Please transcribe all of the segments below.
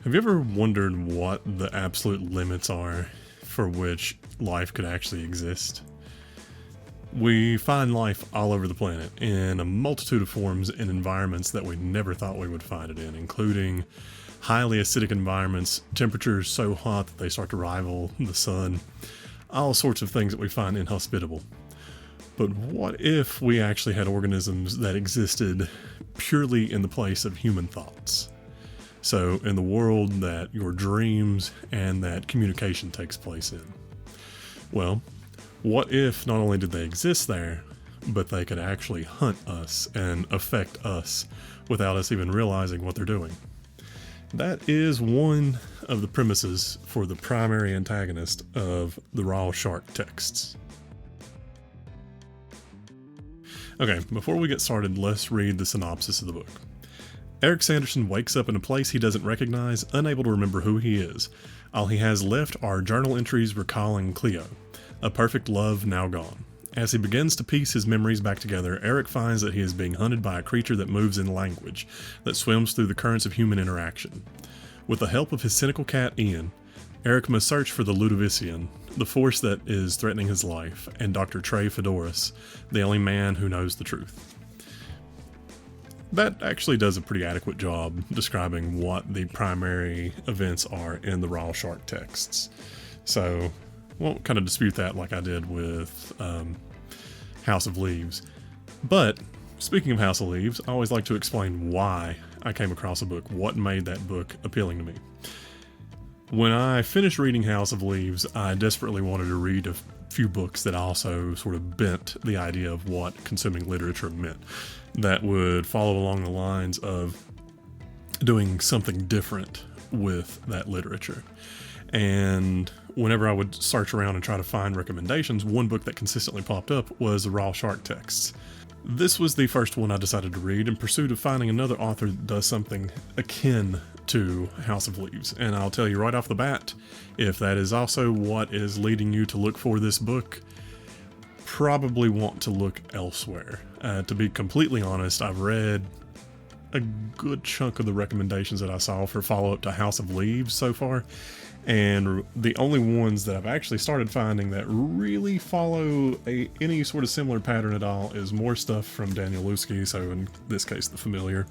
Have you ever wondered what the absolute limits are for which life could actually exist? We find life all over the planet in a multitude of forms and environments that we never thought we would find it in, including highly acidic environments, temperatures so hot that they start to rival the sun, all sorts of things that we find inhospitable. But what if we actually had organisms that existed purely in the place of human thoughts? So, in the world that your dreams and that communication takes place in. Well, what if not only did they exist there, but they could actually hunt us and affect us without us even realizing what they're doing? That is one of the premises for the primary antagonist of the Raw Shark texts. Okay, before we get started, let's read the synopsis of the book. Eric Sanderson wakes up in a place he doesn't recognize, unable to remember who he is. All he has left are journal entries recalling Cleo, a perfect love now gone. As he begins to piece his memories back together, Eric finds that he is being hunted by a creature that moves in language, that swims through the currents of human interaction. With the help of his cynical cat Ian, Eric must search for the Ludovician, the force that is threatening his life, and Dr. Trey Fedoris, the only man who knows the truth. That actually does a pretty adequate job describing what the primary events are in the Raw Shark texts. So, won't kind of dispute that like I did with House of Leaves. But, speaking of House of Leaves, I always like to explain why I came across a book, what made that book appealing to me. When I finished reading House of Leaves, I desperately wanted to read a few books that also sort of bent the idea of what consuming literature meant, that would follow along the lines of doing something different with that literature. And whenever I would search around and try to find recommendations, one book that consistently popped up was the Raw Shark texts. This was the first one I decided to read in pursuit of finding another author that does something akin to House of Leaves. And I'll tell you right off the bat, if that is also what is leading you to look for this book, probably want to look elsewhere. To be completely honest, I've read a good chunk of the recommendations that I saw for follow-up to House of Leaves so far, and the only ones that I've actually started finding that really follow any sort of similar pattern at all is more stuff from Daniel Lusky, so in this case, The Familiar.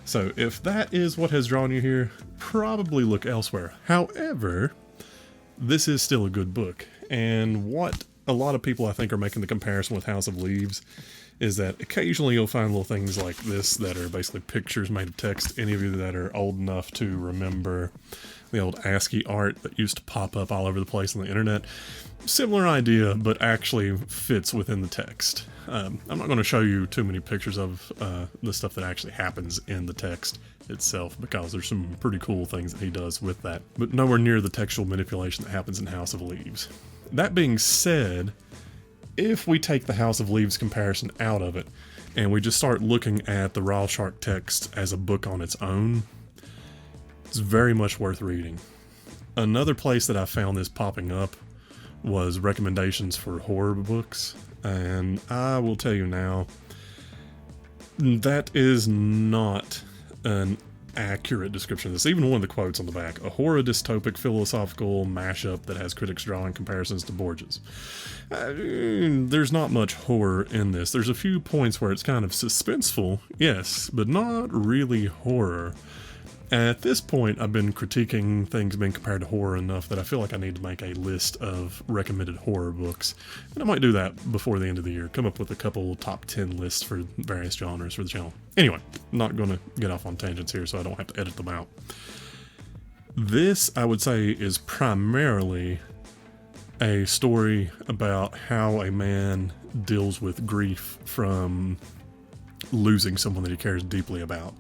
So if that is what has drawn you here, probably look elsewhere. However, this is still a good book, and what a lot of people I think are making the comparison with House of Leaves is that occasionally you'll find little things like this that are basically pictures made of text. Any of you that are old enough to remember the old ASCII art that used to pop up all over the place on the internet, similar idea, but actually fits within the text. I'm not going to show you too many pictures of the stuff that actually happens in the text itself, because there's some pretty cool things that he does with that, but nowhere near the textual manipulation that happens in House of Leaves. That being said, if we take the House of Leaves comparison out of it, and we just start looking at the Raw Shark text as a book on its own, it's very much worth reading. Another place that I found this popping up was recommendations for horror books, and I will tell you now, that is not an accurate description of this. Even one of the quotes on the back: a horror dystopic philosophical mashup that has critics drawing comparisons to Borges. There's not much horror in this. There's a few points where it's kind of suspenseful, yes, but not really horror. At this point, I've been critiquing things being compared to horror enough that I feel like I need to make a list of recommended horror books. And I might do that before the end of the year. Come up with a couple top 10 lists for various genres for the channel. Anyway, not going to get off on tangents here so I don't have to edit them out. This, I would say, is primarily a story about how a man deals with grief from losing someone that he cares deeply about.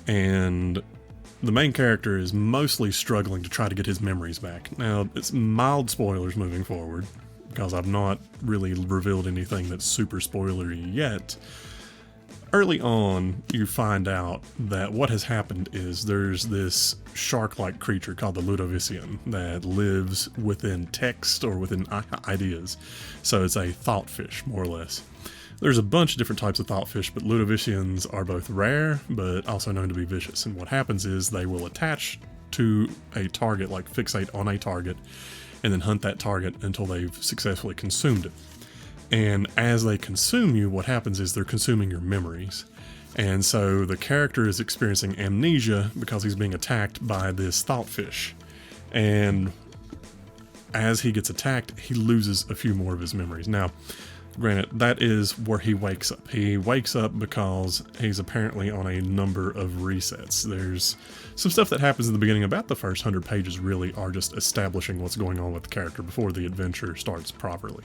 And the main character is mostly struggling to try to get his memories back. Now, it's mild spoilers moving forward, because I've not really revealed anything that's super spoilery yet. Early on, you find out that what has happened is there's this shark-like creature called the Ludovician that lives within text or within ideas. So it's a thought fish, more or less. There's a bunch of different types of thoughtfish, but Ludovicians are both rare, but also known to be vicious. And what happens is they will attach to a target, like fixate on a target, and then hunt that target until they've successfully consumed it. And as they consume you, what happens is they're consuming your memories. And so the character is experiencing amnesia because he's being attacked by this thoughtfish. And as he gets attacked, he loses a few more of his memories. Now, granted, that is where he wakes up. He wakes up because he's apparently on a number of resets. There's some stuff that happens in the beginning. About the first 100 pages really are just establishing what's going on with the character before the adventure starts properly.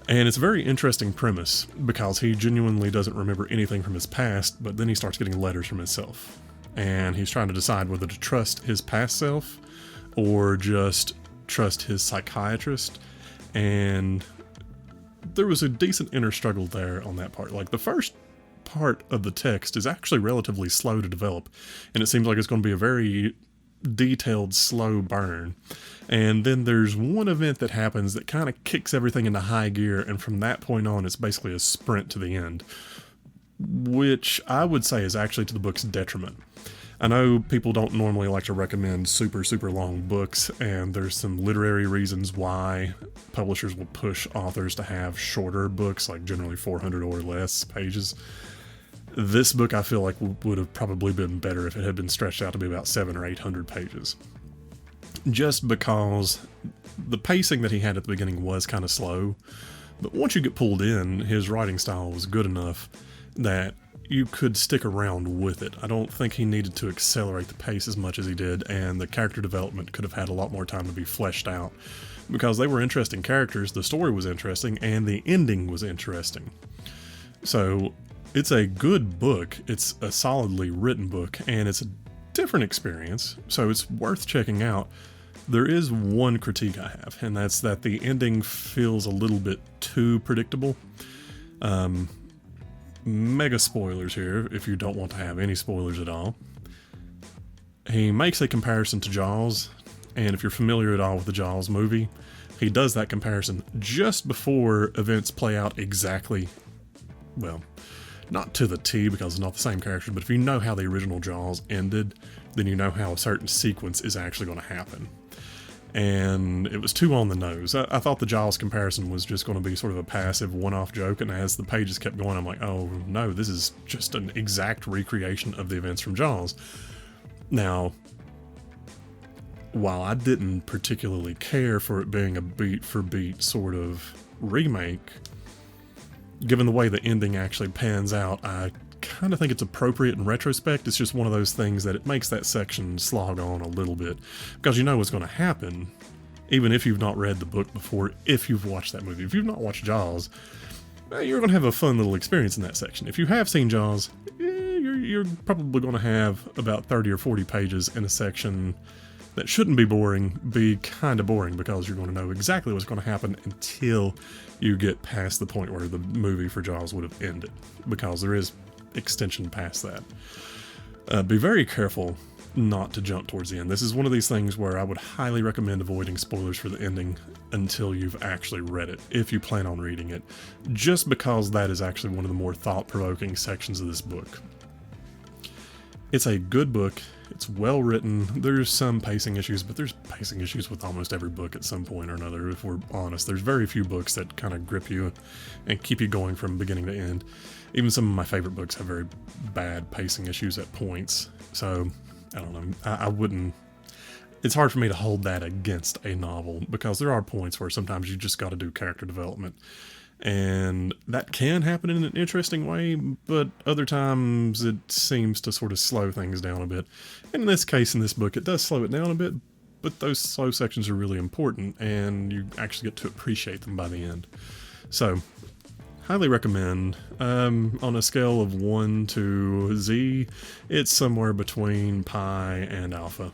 And it's a very interesting premise because he genuinely doesn't remember anything from his past, but then he starts getting letters from himself. And he's trying to decide whether to trust his past self or just trust his psychiatrist. And there was a decent inner struggle there on that part. Like, the first part of the text is actually relatively slow to develop, and it seems like it's going to be a very detailed, slow burn. And then there's one event that happens that kind of kicks everything into high gear, and from that point on, it's basically a sprint to the end, which I would say is actually to the book's detriment. I know people don't normally like to recommend super, super long books, and there's some literary reasons why publishers will push authors to have shorter books, like generally 400 or less pages. This book, I feel like, would have probably been better if it had been stretched out to be about 700 or 800 pages. Just because the pacing that he had at the beginning was kind of slow, but once you get pulled in, his writing style was good enough that you could stick around with it. I don't think he needed to accelerate the pace as much as he did, and the character development could have had a lot more time to be fleshed out because they were interesting characters, the story was interesting, and the ending was interesting. So it's a good book, it's a solidly written book, and it's a different experience, so it's worth checking out. There is one critique I have, and that's that the ending feels a little bit too predictable. Mega spoilers here, if you don't want to have any spoilers at all. He makes a comparison to Jaws, and if you're familiar at all with the Jaws movie, he does that comparison just before events play out exactly, well, not to the T because it's not the same character, but if you know how the original Jaws ended, then you know how a certain sequence is actually going to happen. And it was too on the nose. I thought the Jaws comparison was just going to be sort of a passive one-off joke, and as the pages kept going, I'm like, oh no, this is just an exact recreation of the events from Jaws. Now, while I didn't particularly care for it being a beat-for-beat sort of remake, given the way the ending actually pans out, I kind of think it's appropriate in retrospect. It's just one of those things that it makes that section slog on a little bit because you know what's going to happen, even if you've not read the book before, if you've watched that movie. If you've not watched Jaws, you're going to have a fun little experience in that section. If you have seen Jaws, you're probably going to have about 30 or 40 pages in a section that shouldn't be boring, be kind of boring because you're going to know exactly what's going to happen until you get past the point where the movie for Jaws would have ended, because there is extension past that. Be very careful not to jump towards the end. This is one of these things where I would highly recommend avoiding spoilers for the ending until you've actually read it, if you plan on reading it, just because that is actually one of the more thought-provoking sections of this book. It's a good book. It's well written. There's some pacing issues, but there's pacing issues with almost every book at some point or another, if we're honest. There's very few books that kind of grip you and keep you going from beginning to end. Even some of my favorite books have very bad pacing issues at points. So, I don't know. I wouldn't... It's hard for me to hold that against a novel, because there are points where sometimes you just got to do character development. And that can happen in an interesting way, but other times it seems to sort of slow things down a bit. And in this case, in this book, it does slow it down a bit, but those slow sections are really important, and you actually get to appreciate them by the end. So, highly recommend. On a scale of 1 to Z, it's somewhere between pi and alpha.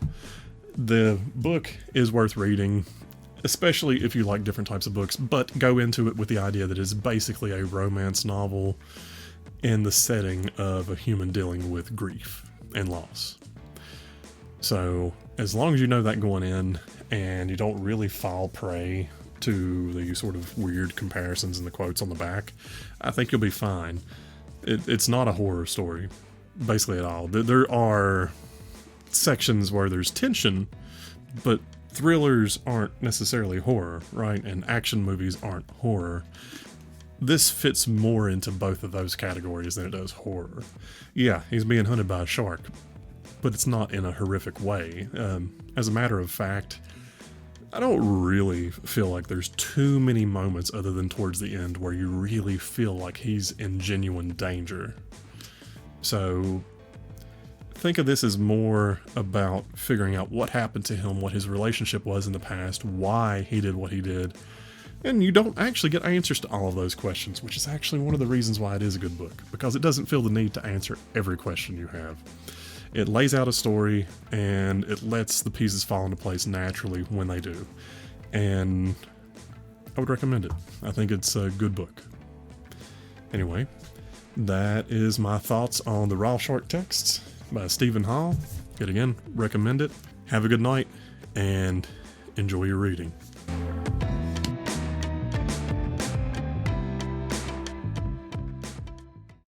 The book is worth reading, especially if you like different types of books, but go into it with the idea that it's basically a romance novel in the setting of a human dealing with grief and loss. So, as long as you know that going in, and you don't really fall prey to the sort of weird comparisons and the quotes on the back, I think you'll be fine. It's not a horror story, basically, at all. There are sections where there's tension, but thrillers aren't necessarily horror, right? And action movies aren't horror. This fits more into both of those categories than it does horror. Yeah, he's being hunted by a shark, but it's not in a horrific way. As a matter of fact, I don't really feel like there's too many moments other than towards the end where you really feel like he's in genuine danger. So think of this as more about figuring out what happened to him, what his relationship was in the past, why he did what he did. And you don't actually get answers to all of those questions, which is actually one of the reasons why it is a good book, because it doesn't feel the need to answer every question you have. It lays out a story, and it lets the pieces fall into place naturally when they do. And I would recommend it. I think it's a good book. Anyway, that is my thoughts on The Raw Shark Texts by Stephen Hall. Yet again, recommend it. Have a good night, and enjoy your reading.